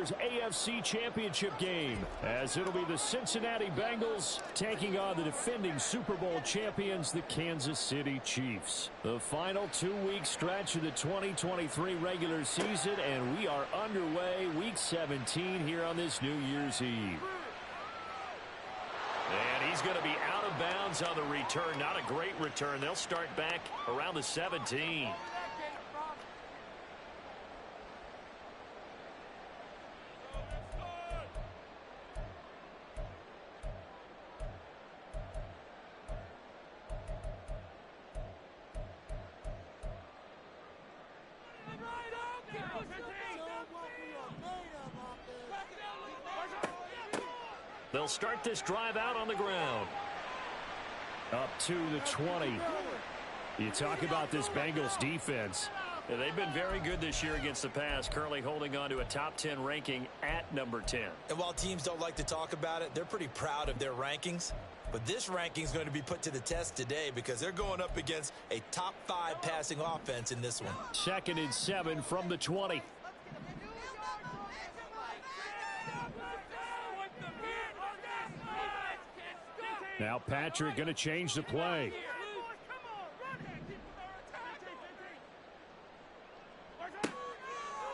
Year's AFC Championship game, as it'll be the Cincinnati Bengals taking on the defending Super Bowl champions, the Kansas City Chiefs. The final 2-week stretch of the 2023 regular season, and we are underway week 17 here on this New Year's Eve. And he's going to be out of bounds on the return. Not a great return. They'll start back around the 17. They'll start this drive out on the ground. Up to the 20. You talk about this Bengals defense. Yeah, they've been very good this year against the pass, currently holding on to a top 10 ranking at number 10. And while teams don't like to talk about it, they're pretty proud of their rankings. But this ranking is going to be put to the test today because they're going up against a top 5 passing offense in this one. 2nd and 7 from the 20. Now Patrick going to change the play.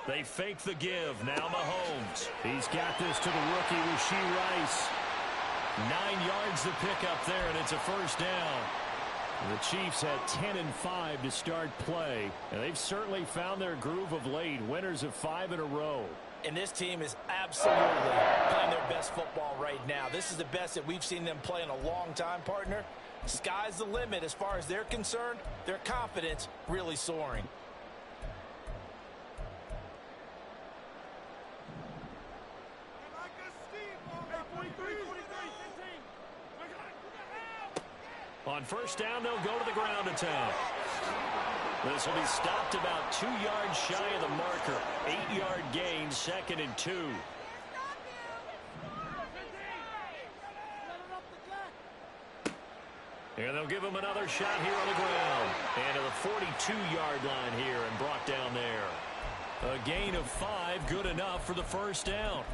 They fake the give. Now Mahomes. He's got this to the rookie, Rashee Rice. 9 yards to pick up there, and it's a first down. The Chiefs had 10-5 to start play, and they've certainly found their groove of late. Winners of 5 in a row. And this team is absolutely playing their best football right now. This is the best that we've seen them play in a long time, partner. Sky's the limit as far as they're concerned. Their confidence really soaring. On first down, they'll go to the ground to town. This will be stopped about 2 yards shy of the marker. 8-yard gain, 2nd and 2. And they'll give him another shot here on the ground. And to the 42-yard line here and brought down there. A gain of 5, good enough for the first down.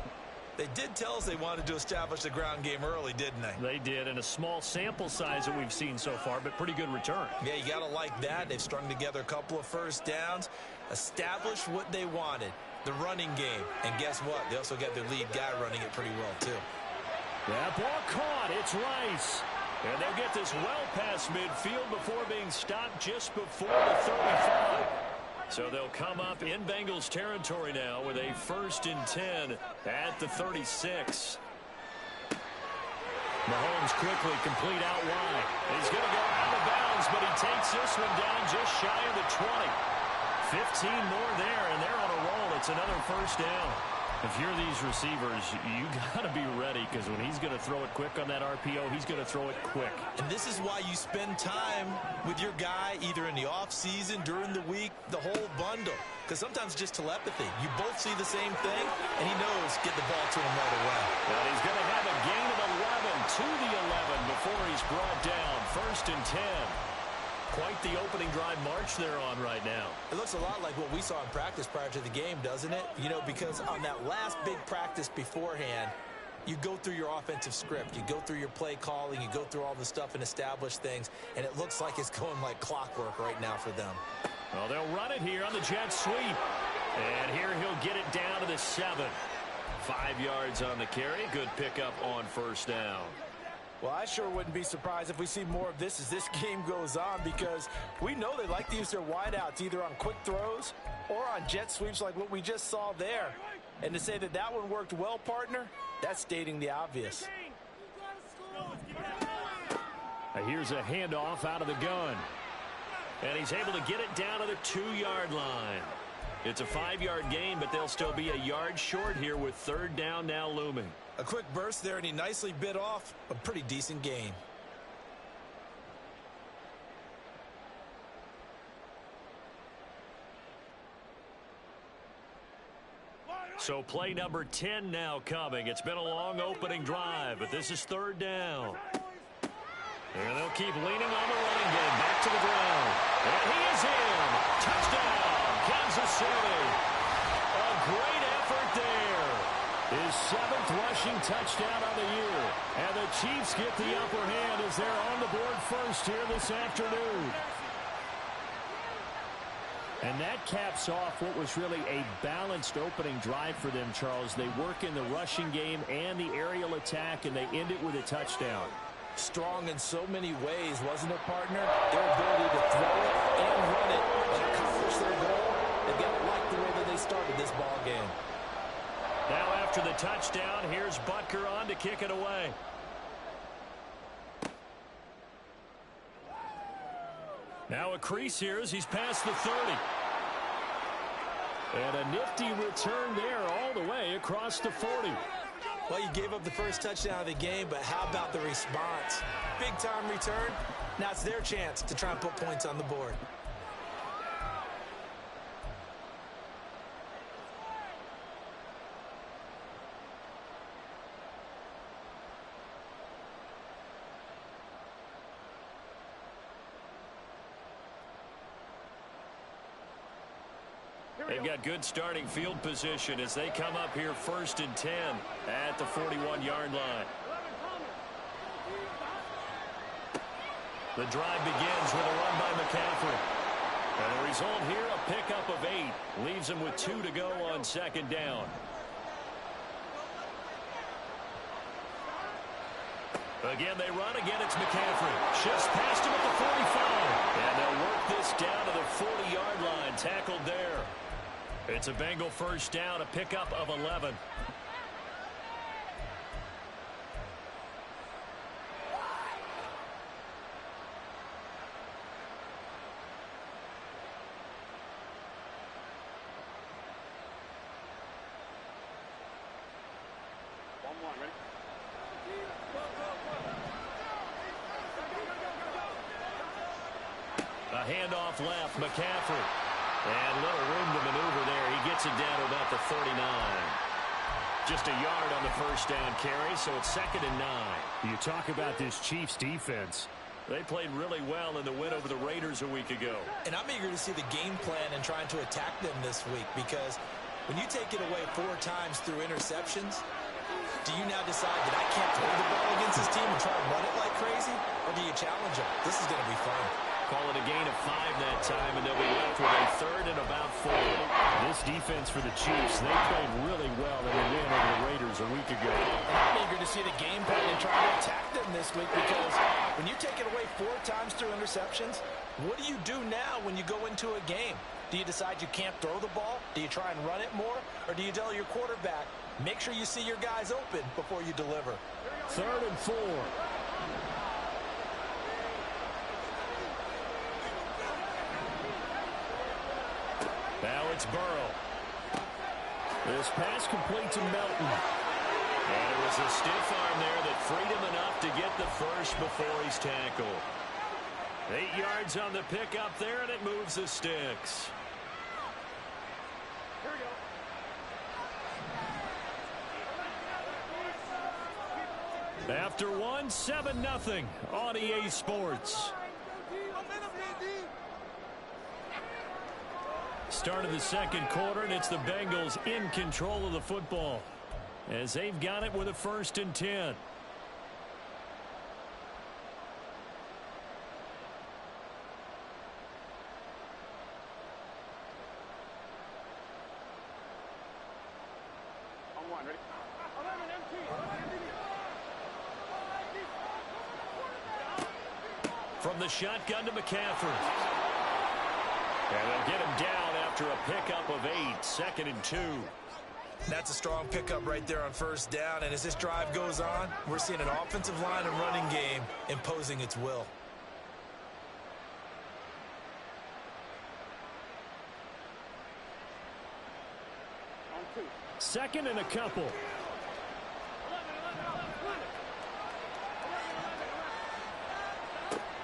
They did tell us they wanted to establish the ground game early, didn't they? They did, and a small sample size that we've seen so far, but pretty good return. Yeah, you got to like that. They've strung together a couple of first downs, established what they wanted, the running game. And guess what? They also got their lead guy running it pretty well, too. That ball caught. It's Rice. And they'll get this well past midfield before being stopped just before the 35. So they'll come up in Bengals territory now with a 1st and 10 at the 36. Mahomes quickly complete out wide. He's going to go out of bounds, but he takes this one down just shy of the 20. 15 more there, and they're on a roll. It's another first down. If you're these receivers, you got to be ready, because when he's going to throw it quick on that RPO, he's going to throw it quick. And this is why you spend time with your guy either in the offseason, during the week, the whole bundle. Because sometimes it's just telepathy. You both see the same thing, and he knows get the ball to him right away. Well, he's going to have a gain of 11 to the 11 before he's brought down. 1st and 10. Quite the opening drive march they're on right now. It looks a lot like what we saw in practice prior to the game, doesn't it? You know, because on that last big practice beforehand, you go through your offensive script. You go through your play calling. You go through all the stuff and establish things. And it looks like it's going like clockwork right now for them. Well, they'll run it here on the jet sweep. And here he'll get it down to the 7. 5 yards on the carry. Good pickup on first down. Well, I sure wouldn't be surprised if we see more of this as this game goes on, because we know they like to use their wideouts either on quick throws or on jet sweeps like what we just saw there. And to say that that one worked well, partner, that's stating the obvious. Here's a handoff out of the gun. And he's able to get it down to the 2-yard line. It's a 5-yard gain, but they'll still be a yard short here with 3rd down now looming. A quick burst there, and he nicely bit off a pretty decent gain. So play number 10 now coming. It's been a long opening drive, but this is 3rd down. And they'll keep leaning on the running game. Back to the ground. And he is in. Touchdown, Kansas City. A great effort there. His 7th rushing touchdown on the year. And the Chiefs get the upper hand as they're on the board first here this afternoon. And that caps off what was really a balanced opening drive for them, Charles. They work in the rushing game and the aerial attack, and they end it with a touchdown. Strong in so many ways, wasn't it, partner? Their ability to throw it and run it and accomplish their goal. They've got to like the way that they started this ball game. Now after the touchdown, here's Butker on to kick it away. Now a crease here as he's past the 30. And a nifty return there all the way across the 40. Well, you gave up the first touchdown of the game, but how about the response? Big-time return. Now it's their chance to try and put points on the board. They've got good starting field position as they come up here 1st and 10 at the 41-yard line. The drive begins with a run by McCaffrey. And the result here, a pickup of 8. Leaves him with 2 to go on 2nd down. Again, they run. Again, it's McCaffrey. Shifts past him at the 45. And they'll work this down to the 40-yard line. Tackled there. It's a Bengal first down, a pickup of 11. A handoff left, McCaffrey. And little room to maneuver there. He gets it down to about the 39. Just a yard on the first down carry, so it's 2nd and 9. You talk about this Chiefs defense. They played really well in the win over the Raiders a week ago. And I'm eager to see the game plan and trying to attack them this week, because when you take it away 4 times through interceptions, do you now decide that I can't throw the ball against this team and try and run it like crazy? Or do you challenge them? This is going to be fun. Call it a gain of 5 that time, and they'll be left with a 3rd and about 4. This defense for the Chiefs, they played really well in the win over the Raiders a week ago. And I'm eager to see the game plan and try to attack them this week, because when you take it away 4 times through interceptions, what do you do now when you go into a game? Do you decide you can't throw the ball? Do you try and run it more? Or do you tell your quarterback, make sure you see your guys open before you deliver? 3rd and 4. Now it's Burrow. This pass complete to Melton. And it was a stiff arm there that freed him enough to get the first before he's tackled. 8 yards on the pickup there, and it moves the sticks. Here we go. After 7-0 on EA Sports. Start of the 2nd quarter, and it's the Bengals in control of the football as they've got it with a 1st and 10. From the shotgun to McCaffrey. And they'll get him down after a pickup of 8, 2nd and 2. That's a strong pickup right there on 1st down, and as this drive goes on, we're seeing an offensive line and running game imposing its will. Second and a couple.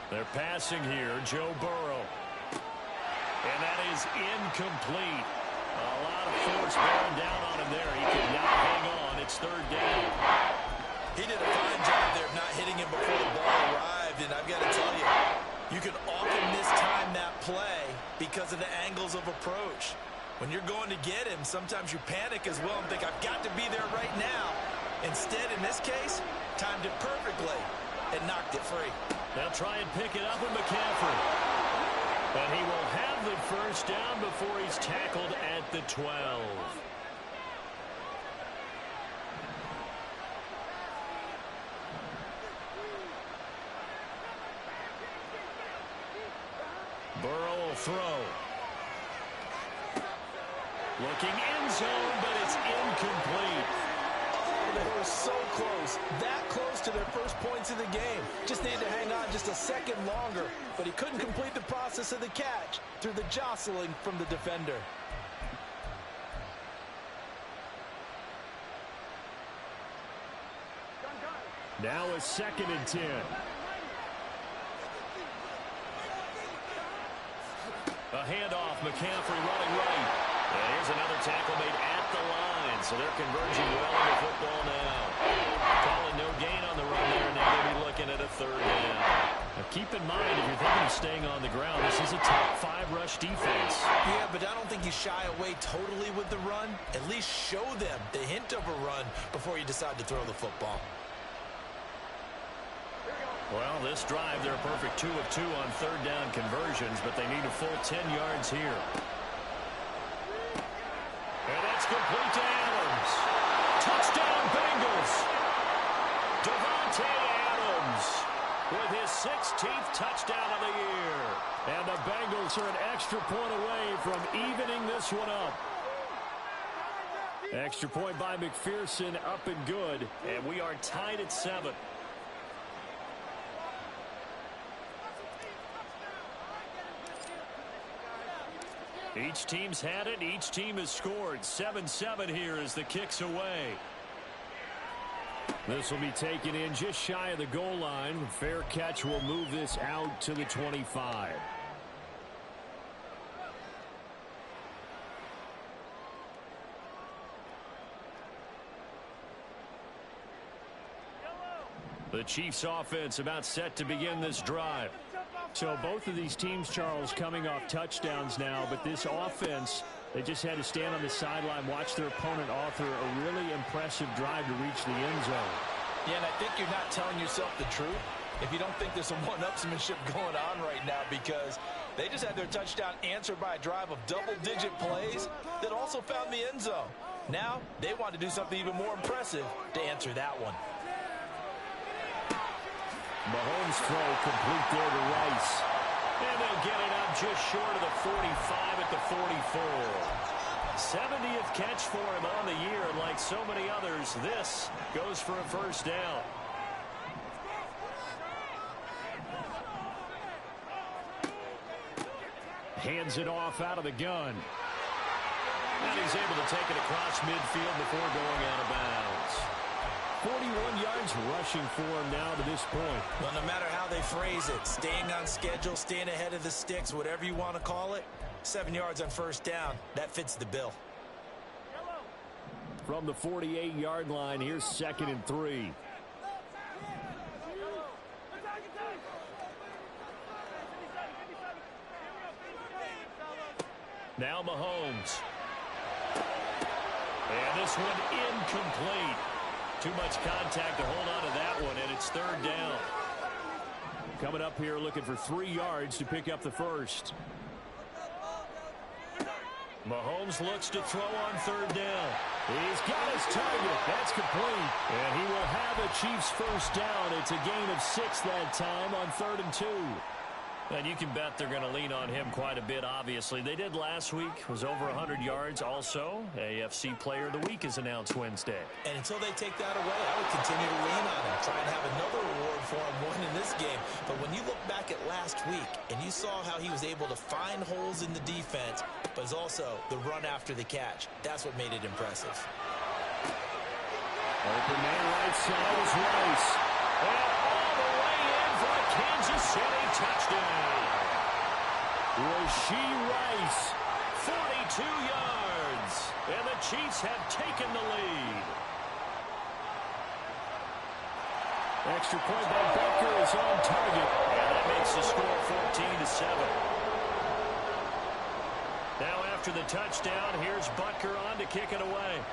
They're passing here, Joe Burrow. And that is incomplete. A lot of force bearing down on him there. He could not hang on. It's 3rd down. He did a fine job there of not hitting him before the ball arrived, and I've got to tell you, you can often mistime that play because of the angles of approach. When you're going to get him, sometimes you panic as well and think, I've got to be there right Instead, in this case, timed it perfectly and knocked it free. They'll try and pick it up with McCaffrey. But he will have the first down before he's tackled at the 12. Burrow will throw. Looking end zone, but it's incomplete. They were so close, that close to their first points of the game. Just needed to hang on just a second longer, but he couldn't complete the process of the catch through the jostling from the defender. Now a 2nd and 10. A handoff, McCaffrey running right. And here's another tackle made at the line. So they're converging well on the football now. Calling no gain on the run there. Now they'll be looking at a 3rd down. Now keep in mind, if you're thinking of staying on the ground, this is a top 5 rush defense. Yeah, but I don't think you shy away totally with the run. At least show them the hint of a run before you decide to throw the football. Well, this drive, they're a perfect 2 of 2 on 3rd down conversions, but they need a full 10 yards here. And that's complete to Adams. Touchdown, Bengals. Davante Adams with his 16th touchdown of the year. And the Bengals are an extra point away from evening this one up. Extra point by McPherson, up and good. And we are tied at 7. Each team's had it. Each team has scored. 7-7 here as the kick's away. This will be taken in just shy of the goal line. Fair catch will move this out to the 25. The Chiefs offense about set to begin this drive. So both of these teams, Charles, coming off touchdowns now, but this offense, they just had to stand on the sideline, watch their opponent author a really impressive drive to reach the end zone. Yeah, and I think you're not telling yourself the truth if you don't think there's some one-upsmanship going on right now, because they just had their touchdown answered by a drive of double-digit plays that also found the end zone. Now they want to do something even more impressive to answer that one. Mahomes throw complete there to Rice. And they'll get it up just short of the 45 at the 44. 70th catch for him on the year, and like so many others, this goes for a first down. Hands it off out of the gun. And he's able to take it across midfield before going out of bounds. 41 yards rushing for him now to this point. Well, no matter how they phrase it, staying on schedule, staying ahead of the sticks, whatever you want to call it, 7 yards on first down, that fits the bill. From the 48-yard line, here's 2nd and 3. Now Mahomes. And this one incomplete. Too much contact to hold on to that one, and it's 3rd down. Coming up here looking for 3 yards to pick up the first. Mahomes looks to throw on 3rd down. He's got his target. That's complete. And he will have a Chiefs first down. It's a gain of 6 that time on 3rd and 2. And you can bet they're going to lean on him quite a bit, obviously. They did last week. Was over 100 yards. Also, AFC Player of the Week is announced Wednesday. And until they take that away, I would continue to lean on him. Try and have another reward for him, one in this game. But when you look back at last week, and you saw how he was able to find holes in the defense, but it's also the run after the catch. That's what made it impressive. Open man right side is Rice. And all the way in for a Kansas City touchdown. Rashee Rice, 42 yards. And the Chiefs have taken the lead. Extra point by Butker is on target. And that makes the score 14-7. Now after the touchdown, here's Butker on to kick it away.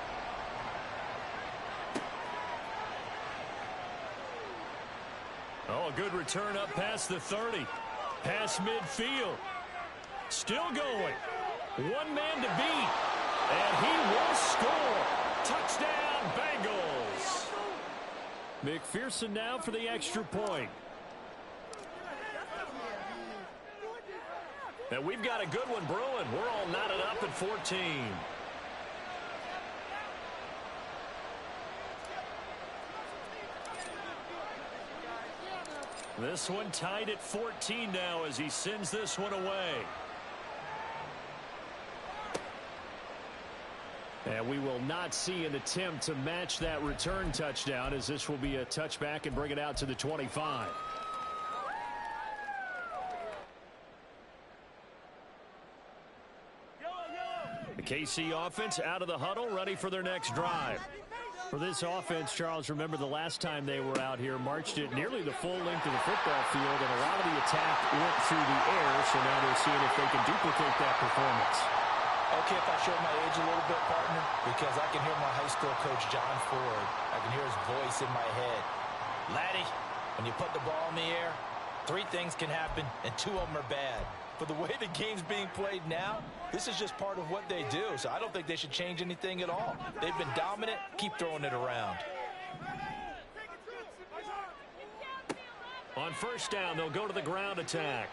A good return up past the 30. Past midfield. Still going. One man to beat. And he will score. Touchdown, Bengals. McPherson now for the extra point. And we've got a good one brewing. We're all knotted up at 14. This one tied at 14 now as he sends this one away. And we will not see an attempt to match that return touchdown, as this will be a touchback and bring it out to the 25. The KC offense out of the huddle, ready for their next drive. For this offense, Charles, remember the last time they were out here, marched it nearly the full length of the football field, and a lot of the attack went through the air, so now they're seeing if they can duplicate that performance. Okay, if I show my age a little bit, partner, because I can hear my high school coach, John Ford. I can hear his voice in my head. Laddie, when you put the ball in the air, 3 things can happen, and 2 of them are bad. But the way the game's being played now, this is just part of what they do. So I don't think they should change anything at all. They've been dominant. Keep throwing it around. On first down, they'll go to the ground attack.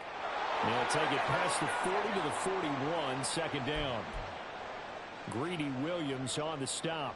They'll take it past the 40 to the 41, second down. Greedy Williams on the stop.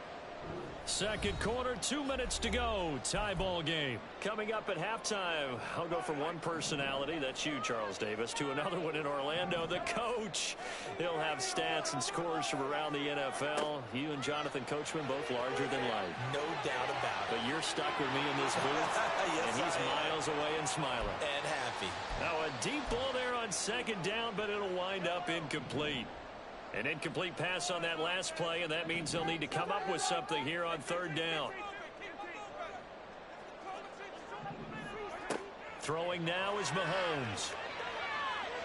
Second quarter, 2 minutes to go. Tie ball game. Coming up at halftime, I'll go from one personality, that's you, Charles Davis, to another one in Orlando, the coach. He'll have stats and scores from around the NFL. You and Jonathan Coachman both larger than life. No doubt about it. But you're stuck with me in this booth, yes, and he's miles away and smiling. And happy. Now a deep ball there on second down, but it'll wind up incomplete. An incomplete pass on that last play, and that means they'll need to come up with something here on third down. Throwing now is Mahomes.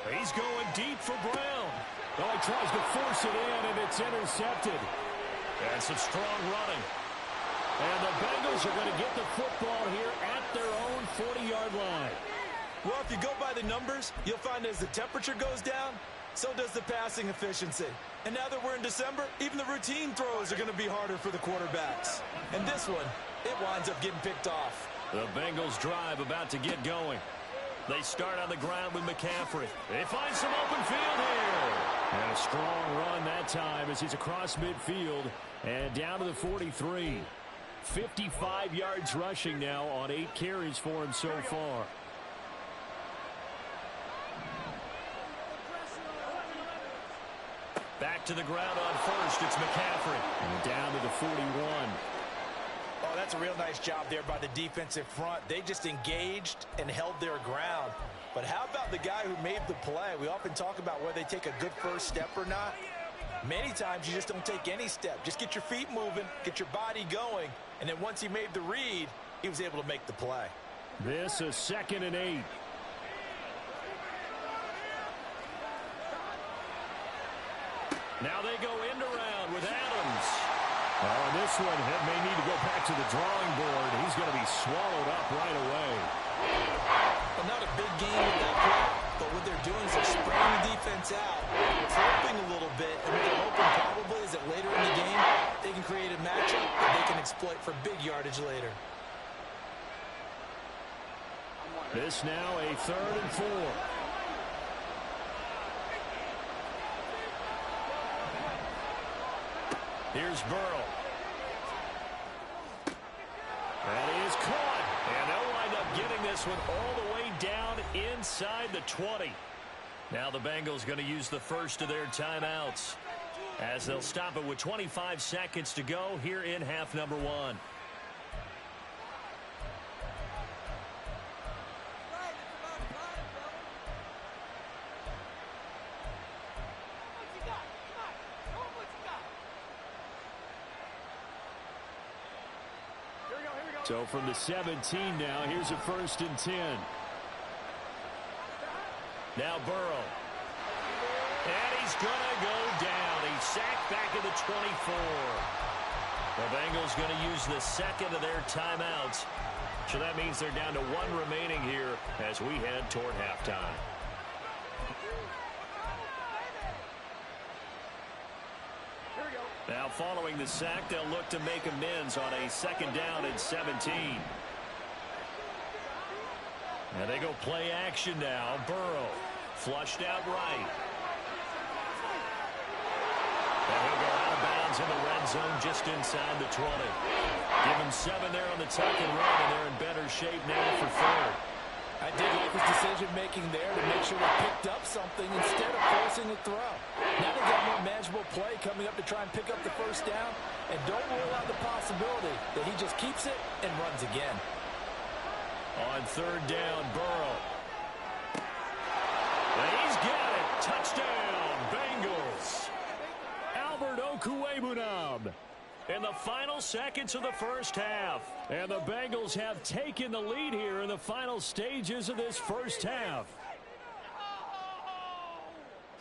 He's going deep for Brown. Oh, he tries to force it in, and it's intercepted. And some strong running. And the Bengals are going to get the football here at their own 40-yard line. Well, if you go by the numbers, you'll find as the temperature goes down, so does the passing efficiency. And now that we're in December, even the routine throws are going to be harder for the quarterbacks. And this one, it winds up getting picked off. The Bengals drive about to get going. They start on the ground with McCaffrey. They find some open field here. And a strong run that time as he's across midfield and down to the 43. 55 yards rushing now on 8 carries for him so far. Back to the ground on first. It's McCaffrey. And down to the 41. Oh, that's a real nice job there by the defensive front. They just engaged and held their ground. But how about the guy who made the play? We often talk about whether they take a good first step or not. Many times you just don't take any step. Just get your feet moving, get your body going, and then once he made the read, he was able to make the play. This is 2nd and 8. Now they go end around with Adams. Oh, and this one may need to go back to the drawing board. He's going to be swallowed up right away. Well, not a big game with that play, but what they're doing is they're spreading the defense out, flipping a little bit, and what they're hoping probably is that later in the game, they can create a matchup that they can exploit for big yardage later. This now a 3rd and 4. Here's Burrow. That is caught. And they'll wind up getting this one all the way down inside the 20. Now the Bengals going to use the first of their timeouts, as they'll stop it with 25 seconds to go here in half number 1. So from the 17 now, here's a 1st and 10. Now Burrow. And he's going to go down. He's sacked back at the 24. The Bengals going to use the second of their timeouts So that means they're down to 1 remaining here as we head toward halftime. Now following the sack, they'll look to make amends on a 2nd down and 17. And they go play action now. Burrow flushed out right. And he'll go out of bounds in the red zone just inside the 20. Give him 7 there on the tuck and run, and they're in better shape now for 3rd. I did like his decision-making there to make sure they picked up something instead of forcing a throw. Now they got more manageable play coming up to try and pick up the 1st down, and don't rule out the possibility that he just keeps it and runs again. On 3rd down, Burrow. And he's got it. Touchdown, Bengals. Albert Okwuegbunam in the final seconds of the 1st half. And the Bengals have taken the lead here in the final stages of this 1st half.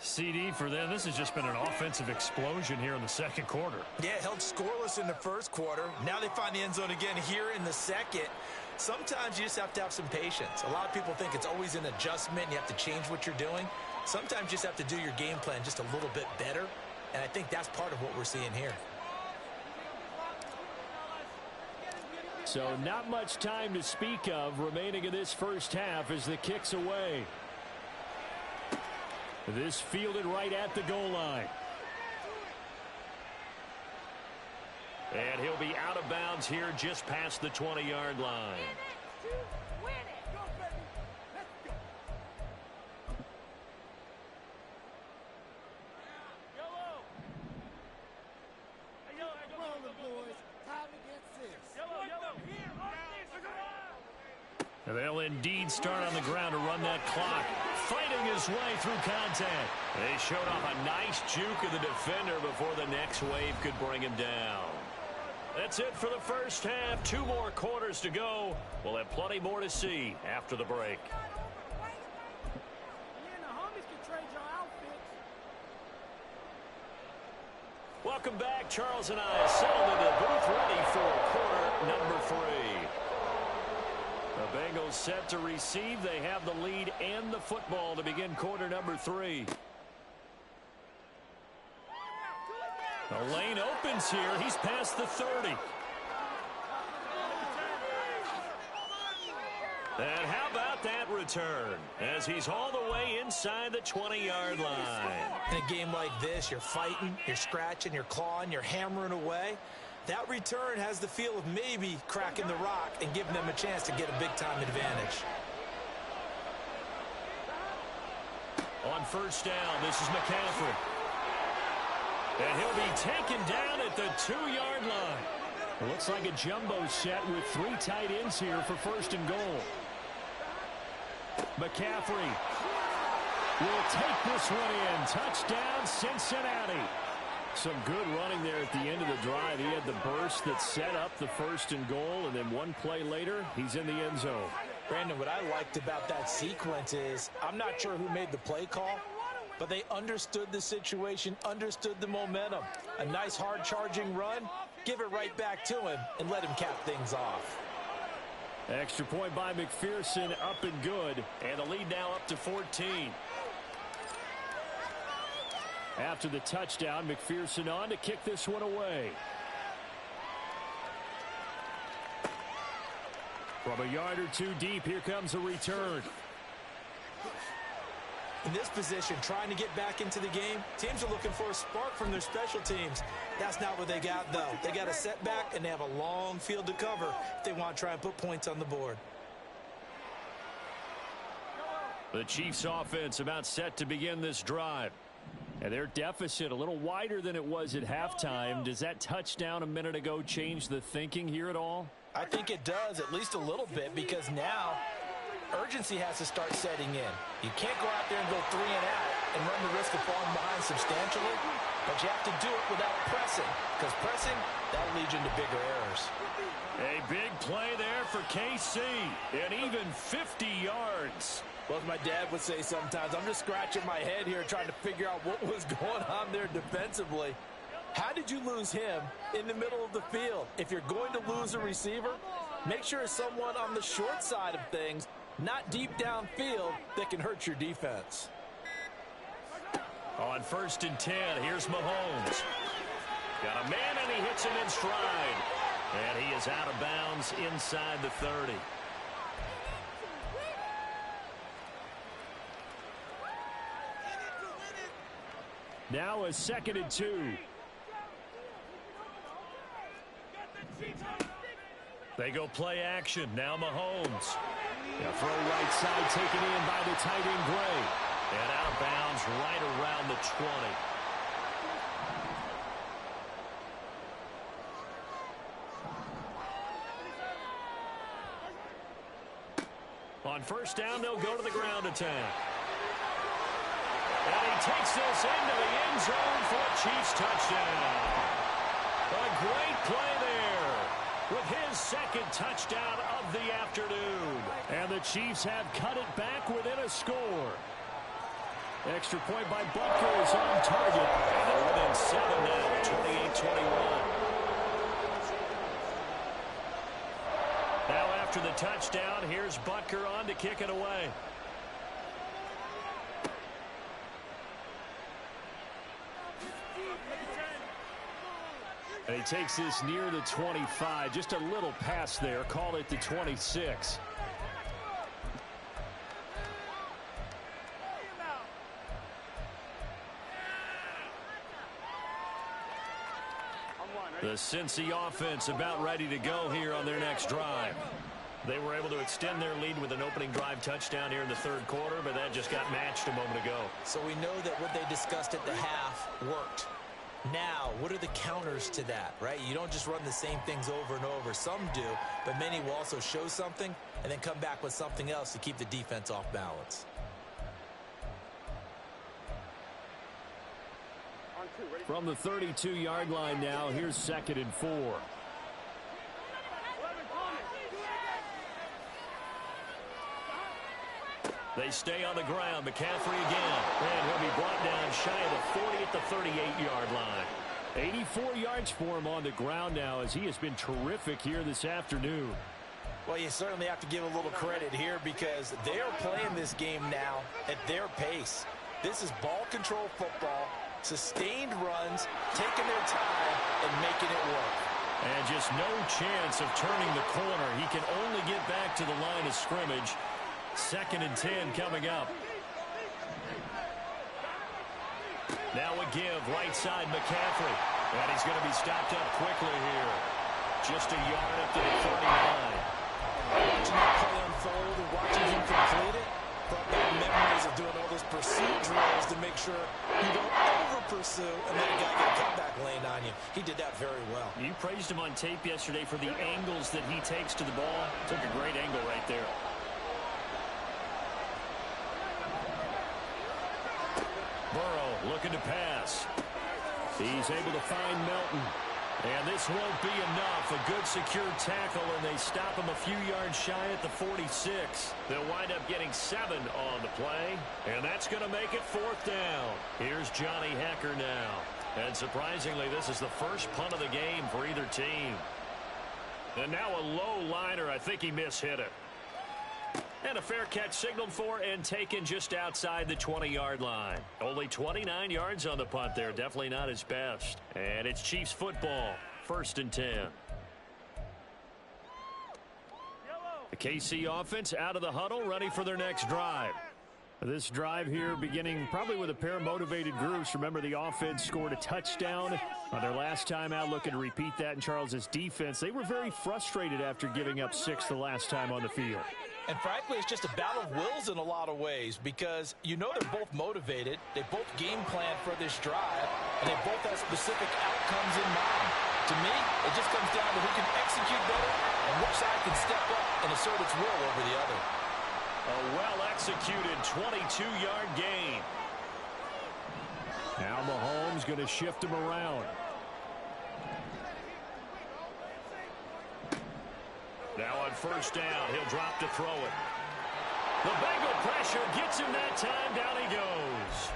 CD for them, this has just been an offensive explosion here in the 2nd quarter. Yeah, held scoreless in the 1st quarter. Now they find the end zone again here in the 2nd. Sometimes you just have to have some patience. A lot of people think it's always an adjustment. You have to change what you're doing. Sometimes you just have to do your game plan just a little bit better. And I think that's part of what we're seeing here. So not much time to speak of remaining in this 1st half as the kick's away. This fielded right at the goal line. And he'll be out of bounds here just past the 20-yard line. And they'll indeed start on the ground to run that clock. Fighting his way through contact. They showed off a nice juke of the defender before the next wave could bring him down. That's it for the 1st half. 2 more quarters to go. We'll have plenty more to see after the break. Welcome back. Charles and I settled into the booth ready for quarter number 3. The Bengals set to receive. They have the lead and the football to begin quarter number 3. The lane opens here. He's past the 30. And how about that return as he's all the way inside the 20-yard line. In a game like this, you're fighting, you're scratching, you're clawing, you're hammering away. That return has the feel of maybe cracking the rock and giving them a chance to get a big-time advantage. On 1st down, this is McCaffrey. And he'll be taken down at the 2-yard line. It looks like a jumbo set with 3 tight ends here for 1st and goal. McCaffrey will take this one in. Touchdown, Cincinnati. Some good running there at the end of the drive. He had the burst that set up the 1st and goal, and then 1 play later, he's in the end zone. Brandon, what I liked about that sequence is I'm not sure who made the play call, but they understood the situation, understood the momentum. A nice hard-charging run, give it right back to him, and let him cap things off. Extra point by McPherson, up and good, and the lead now up to 14. After the touchdown, McPherson on to kick this one away. From a yard or 2 deep, here comes a return. In this position, trying to get back into the game, teams are looking for a spark from their special teams. That's not what they got, though. They got a setback, and they have a long field to cover if they want to try and put points on the board. The Chiefs' offense about set to begin this drive. And their deficit a little wider than it was at halftime. Does that touchdown a minute ago change the thinking here at all? I think it does, at least a little bit, because now urgency has to start setting in. You can't go out there and go 3 and out and run the risk of falling behind substantially, but you have to do it without pressing, because pressing, that'll lead you into bigger errors. A big play there for KC, and even 50 yards. Well, as my dad would say sometimes, I'm just scratching my head here trying to figure out what was going on there defensively. How did you lose him in the middle of the field? If you're going to lose a receiver, make sure it's someone on the short side of things, not deep downfield, that can hurt your defense. On 1st and 10, here's Mahomes. Got a man, and he hits him in stride. And he is out of bounds inside the 30. Now a 2nd and 2. They go play action. Now Mahomes. A throw right side taken in by the tight end Gray. And out of bounds right around the 20. On 1st down, they'll go to the ground attack. And he takes this into the end zone for a Chiefs touchdown. A great play there with his 2nd touchdown of the afternoon. And the Chiefs have cut it back within a score. Extra point by Butker is on target. And they're within 7 now, 28-21. Now after the touchdown, here's Butker on to kick it away. And he takes this near the 25. Just a little pass there. Call it the 26. The Cincy offense about ready to go here on their next drive. They were able to extend their lead with an opening drive touchdown here in the 3rd quarter, but that just got matched a moment ago. So we know that what they discussed at the half worked. Now, what are the counters to that, right? You don't just run the same things over and over. Some do, but many will also show something and then come back with something else to keep the defense off balance. From the 32-yard line now, here's 2nd and 4. They stay on the ground. McCaffrey again. And he'll be brought down shy of the 40 at the 38-yard line. 84 yards for him on the ground now as he has been terrific here this afternoon. Well, you certainly have to give a little credit here because they are playing this game now at their pace. This is ball control football, sustained runs, taking their time, and making it work. And just no chance of turning the corner. He can only get back to the line of scrimmage. 2nd and 10 coming up. Now a give, right side McCaffrey. And he's going to be stopped up quickly here. Just a yard up to the 39. Watching that play unfold and watching him complete it, brought back memories of doing all those pursuit drills to make sure you don't over-pursue and then a guy get a comeback lane on you. He did that very well. You praised him on tape yesterday for the angles that he takes to the ball. Took a great angle right there. Burrow looking to pass. He's able to find Melton. And this won't be enough. A good secure tackle, and they stop him a few yards shy at the 46. They'll wind up getting 7 on the play, and that's going to make it 4th down. Here's Johnny Hecker now. And surprisingly, this is the first punt of the game for either team. And now a low liner. I think he mishit it. And a fair catch signaled for and taken just outside the 20-yard line. Only 29 yards on the punt there. Definitely not his best. And it's Chiefs football. 1st and 10. The KC offense out of the huddle, ready for their next drive. This drive here beginning probably with a pair of motivated groups. Remember, the offense scored a touchdown on their last time out, looking to repeat that in Charles's defense. They were very frustrated after giving up 6 the last time on the field. And frankly, it's just a battle of wills in a lot of ways because you know they're both motivated. They both game plan for this drive, and they both have specific outcomes in mind. To me, it just comes down to who can execute better and which side can step up and assert its will over the other. A well-executed 22-yard gain. Now Mahomes going to shift him around. Now on 1st down, he'll drop to throw it. The Bengal pressure gets him that time. Down he goes.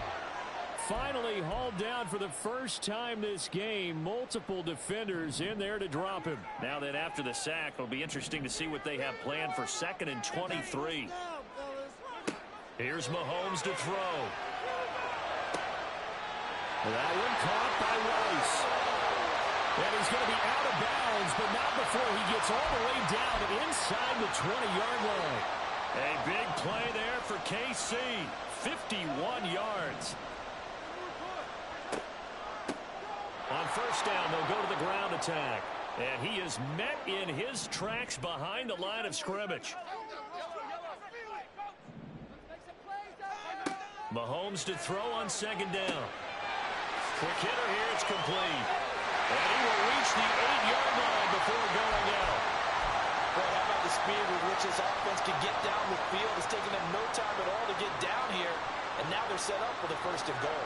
Finally hauled down for the first time this game. Multiple defenders in there to drop him. Now then, after the sack, it'll be interesting to see what they have planned for 2nd and 23. Here's Mahomes to throw. That one caught by Rice. And he's going to be out of bounds, but not before he gets all the way down inside the 20-yard line. A big play there for KC. 51 yards. On first down, they'll go to the ground attack. And he is met in his tracks behind the line of scrimmage. Mahomes to throw on 2nd down. Quick hitter here, it's complete. And he will reach the 8-yard line before going out. Boy, how about the speed with which this offense can get down the field? It's taking them no time at all to get down here. And now they're set up with a 1st and goal.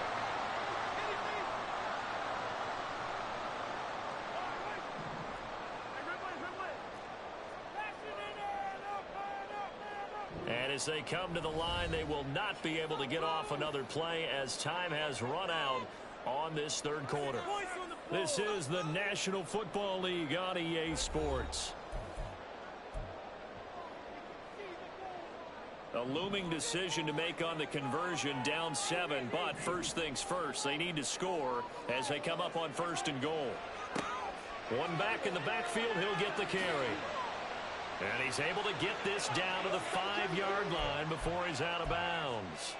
And as they come to the line, they will not be able to get off another play as time has run out on this 3rd quarter. This is the National Football League on EA Sports. A looming decision to make on the conversion, down 7, but first things first, they need to score as they come up on 1st and goal. One back in the backfield, he'll get the carry. And he's able to get this down to the 5-yard line before he's out of bounds.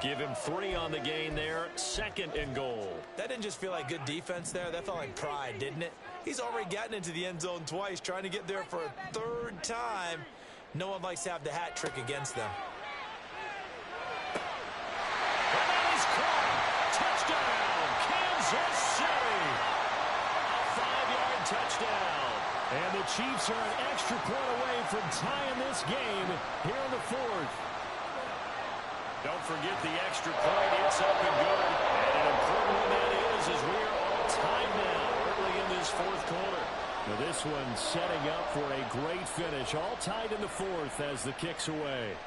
Give him 3 on the gain there, 2nd and goal. That didn't just feel like good defense there. That felt like pride, didn't it? He's already gotten into the end zone twice, trying to get there for a 3rd time. No one likes to have the hat trick against them. And that is caught. Touchdown, Kansas City. A 5-yard touchdown. And the Chiefs are an extra point away from tying this game here in the 4th. Don't forget the extra point. It's up and good. And an important one that is as we're all tied now early in this 4th quarter. Now this one setting up for a great finish. All tied in the 4th as the kick's away.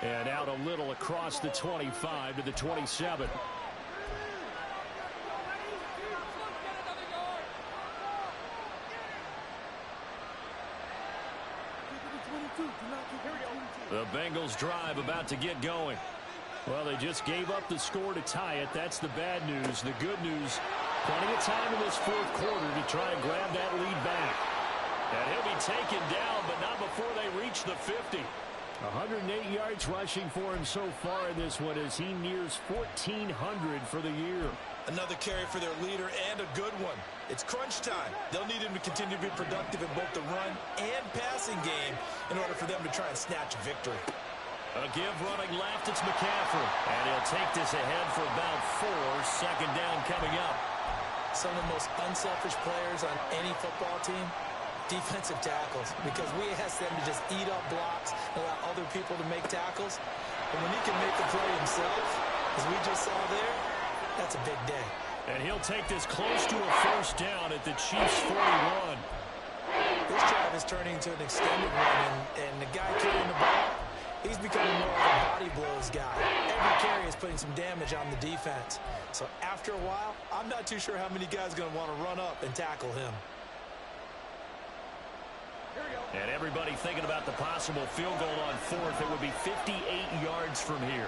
And out a little across the 25 to the 27. The Bengals drive about to get going. Well, they just gave up the score to tie it. That's the bad news. The good news, plenty of time in this 4th quarter to try and grab that lead back. And he'll be taken down, but not before they reach the 50. 108 yards rushing for him so far in this one as he nears 1,400 for the year. Another carry for their leader and a good one. It's crunch time. They'll need him to continue to be productive in both the run and passing game in order for them to try and snatch a victory. A give running left, it's McCaffrey. And he'll take this ahead for about 4. 2nd down coming up. Some of the most unselfish players on any football team, defensive tackles, because we ask them to just eat up blocks and allow other people to make tackles. And when he can make the play himself, as we just saw there, that's a big day. And he'll take this close to a 1st down at the Chiefs' 41. This drive is turning into an extended one, and the guy carrying the ball, he's becoming more like a body blows guy. Every carry is putting some damage on the defense. So after a while, I'm not too sure how many guys are going to want to run up and tackle him. And everybody thinking about the possible field goal on 4th. It would be 58 yards from here.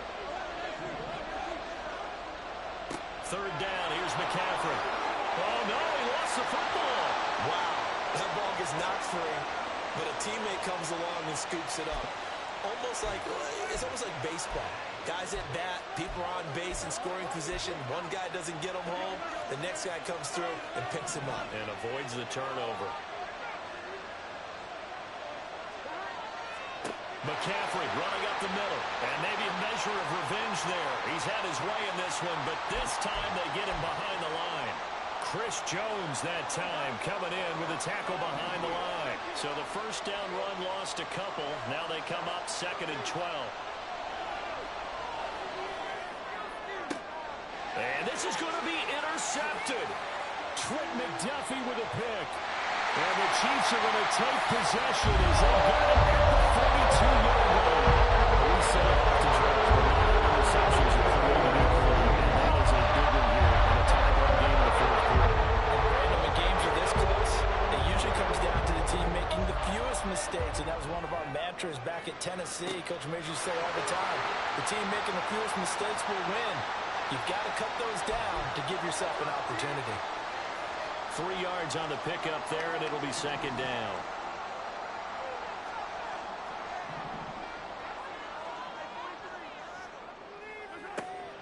3rd down. Here's McCaffrey. Oh, no, he lost the football. Wow, that ball gets knocked free, but a teammate comes along and scoops it up. It's almost like baseball. Guys at bat, people are on base in scoring position. One guy doesn't get him home. The next guy comes through and picks him up. And avoids the turnover. McCaffrey running up the middle. And maybe a measure of revenge there. He's had his way in this one, but this time they get him behind the line. Chris Jones that time coming in with a tackle behind the line. So the 1st down run lost a couple. Now they come up 2nd and 12. And this is going to be intercepted. Trent McDuffie with a pick. And the Chiefs are going to take possession as they got it at the 42-yard line. say often, George, but not all interceptions are created equal, and that is a big one here in a tie-ball game in the fourth quarter. And when games are this close, it usually comes down to the team making the fewest mistakes, and that was one of our mantras back at Tennessee. Coach Major used to say all the time, the team making the fewest mistakes will win. You've got to cut those down to give yourself an opportunity. 3 yards on the pickup there, and it'll be second down.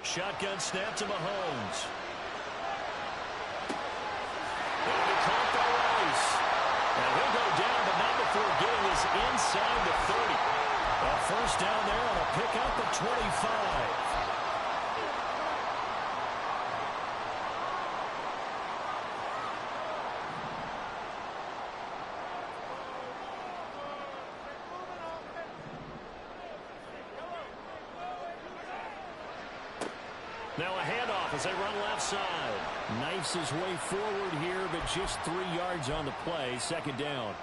Shotgun snap to Mahomes. And the caught by Rice. And he'll go down, but not before getting this inside the 30. A first down there on a pickup at 25. Now a handoff as they run left side. Knifes his way forward here, but just 3 yards on the play. Second down.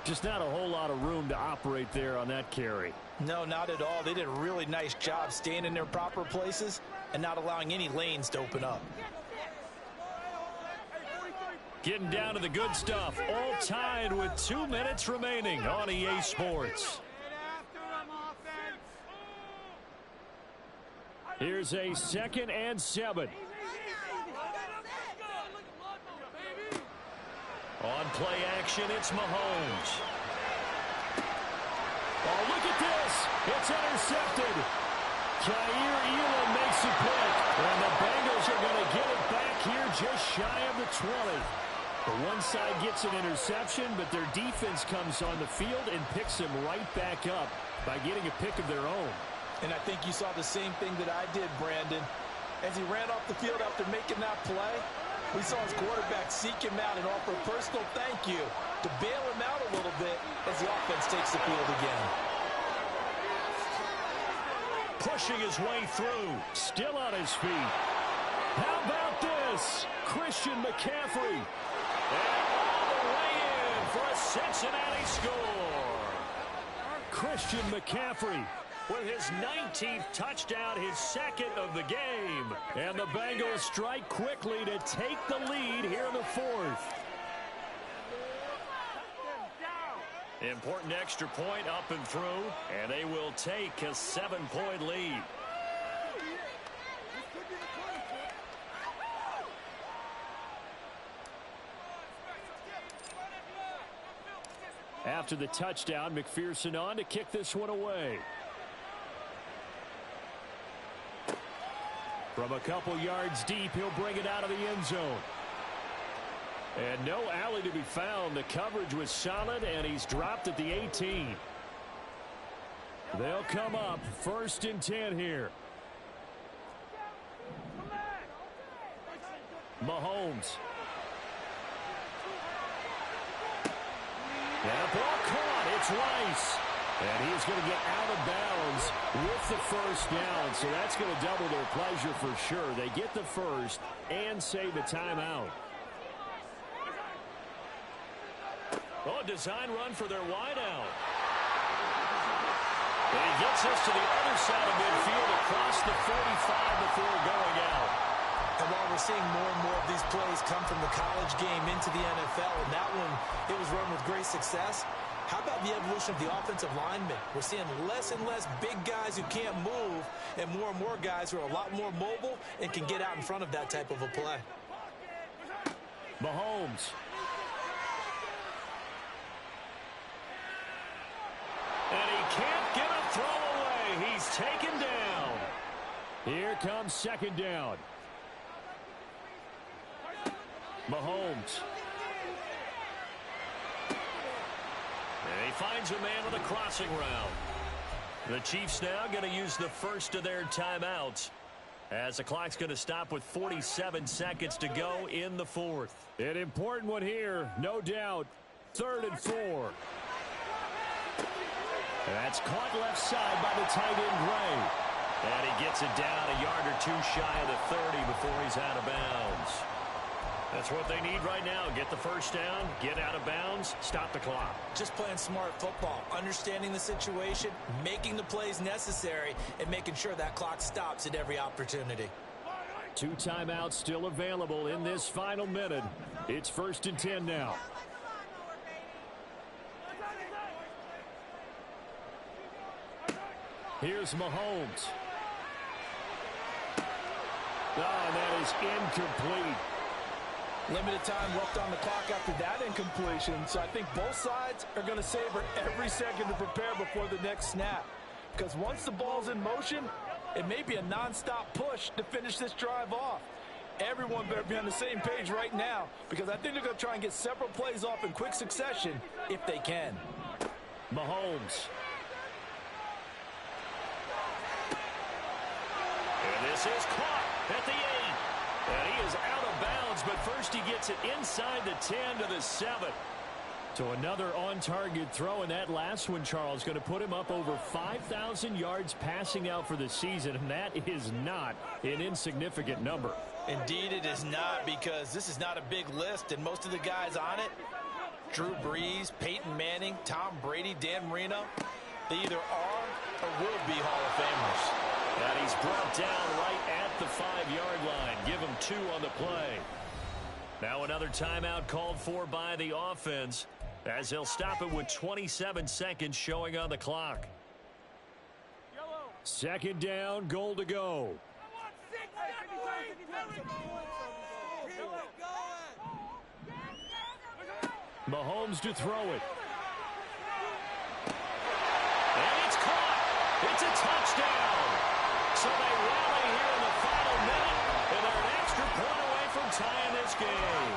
Just not a whole lot of room to operate there on that carry. No, not at all. They did a really nice job staying in their proper places and not allowing any lanes to open up. Getting down to the good stuff. All tied with 2 minutes remaining on EA Sports. Here's a 2nd and 7. On play action, it's Mahomes. Oh, look at this. It's intercepted. Jair Elam makes a pick. And the Bengals are going to get it back here just shy of the 20. The one side gets an interception, but their defense comes on the field and picks him right back up by getting a pick of their own. And I think you saw the same thing that I did, Brandon. As he ran off the field after making that play, we saw his quarterback seek him out and offer a personal thank you to bail him out a little bit as the offense takes the field again. Pushing his way through, still on his feet. How about this? Christian McCaffrey. And all the way in for a Cincinnati score. Christian McCaffrey with his 19th touchdown, his 2nd of the game. And the Bengals strike quickly to take the lead here in the 4th. Important extra point up and through, and they will take a 7-point lead. After the touchdown, McPherson on to kick this one away. From a couple yards deep, he'll bring it out of the end zone. And no alley to be found. The coverage was solid, and he's dropped at the 18. They'll come up 1st and 10 here. Mahomes. And a ball caught. It's Rice. And he's going to get out of bounds with the first down. So that's going to double their pleasure for sure. They get the first and save a timeout. Oh, design run for their wideout. And he gets us to the other side of midfield across the 45 before going out. And while we're seeing more and more of these plays come from the college game into the NFL, and that one, it was run with great success, how about the evolution of the offensive linemen? We're seeing less and less big guys who can't move and more guys who are a lot more mobile and can get out in front of that type of a play. Mahomes. And he can't get a throw away. He's taken down. Here comes 2nd down. Mahomes. And he finds a man with a crossing route. The Chiefs now going to use the first of their timeouts as the clock's going to stop with 47 seconds to go in the 4th. An important one here, no doubt. 3rd and 4. And that's caught left side by the tight end, Gray. And he gets it down a yard or two shy of the 30 before he's out of bounds. That's what they need right now. Get the first down, get out of bounds, stop the clock. Just playing smart football, understanding the situation, making the plays necessary, and making sure that clock stops at every opportunity. 2 timeouts still available in this final minute. It's 1st and 10 now. Here's Mahomes. Oh, and that is incomplete. Limited time left on the clock after that incompletion, so I think both sides are going to savor every second to prepare before the next snap. Because once the ball's in motion, it may be a non-stop push to finish this drive off. Everyone better be on the same page right now, because I think they're going to try and get several plays off in quick succession if they can. Mahomes. And this is caught at the 8. And he is out of bounds, but first he gets it inside the 10 to the 7. So another on-target throw, and that last one, Charles, going to put him up over 5,000 yards passing out for the season, and that is not an insignificant number. Indeed it is not, because this is not a big list, and most of the guys on it, Drew Brees, Peyton Manning, Tom Brady, Dan Marino, they either are or will be Hall of Famers. And he's brought down right at the 5-yard line. Give him 2 on the play. Now another timeout called for by the offense, as they'll stop it with 27 seconds showing on the clock. 2nd down, goal to go. Mahomes to throw it. And it's caught. It's a touchdown. So they rally here in the final minute, and they're an extra point away from tying this game.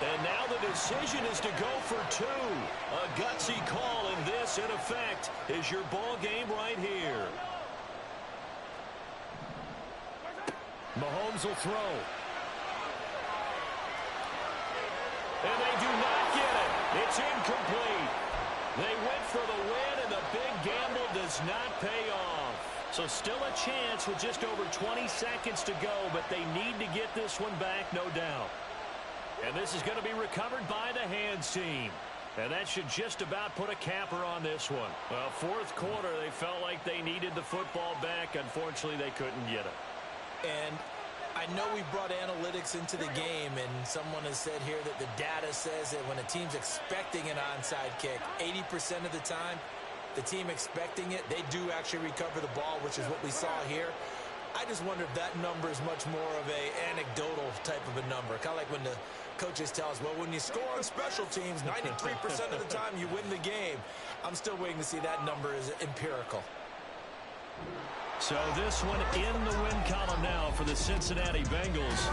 And now the decision is to go for 2. A gutsy call, and this, in effect, is your ball game right here. Mahomes will throw. And they do not get it. It's incomplete. They went for the win, and the big gamble does not pay off. So still a chance with just over 20 seconds to go, but they need to get this one back, no doubt. And this is going to be recovered by the hands team. And that should just about put a capper on this one. Well, 4th quarter, they felt like they needed the football back. Unfortunately, they couldn't get it. And I know we brought analytics into the game, and someone has said here that the data says that when a team's expecting an onside kick, 80% of the time, the team expecting it, they do actually recover the ball, which is what we saw here. I just wonder if that number is much more of a anecdotal type of a number. Kind of like when the coaches tell us, well, when you score on special teams, 93% of the time you win the game. I'm still waiting to see that number is empirical. So this one in the win column now for the Cincinnati Bengals.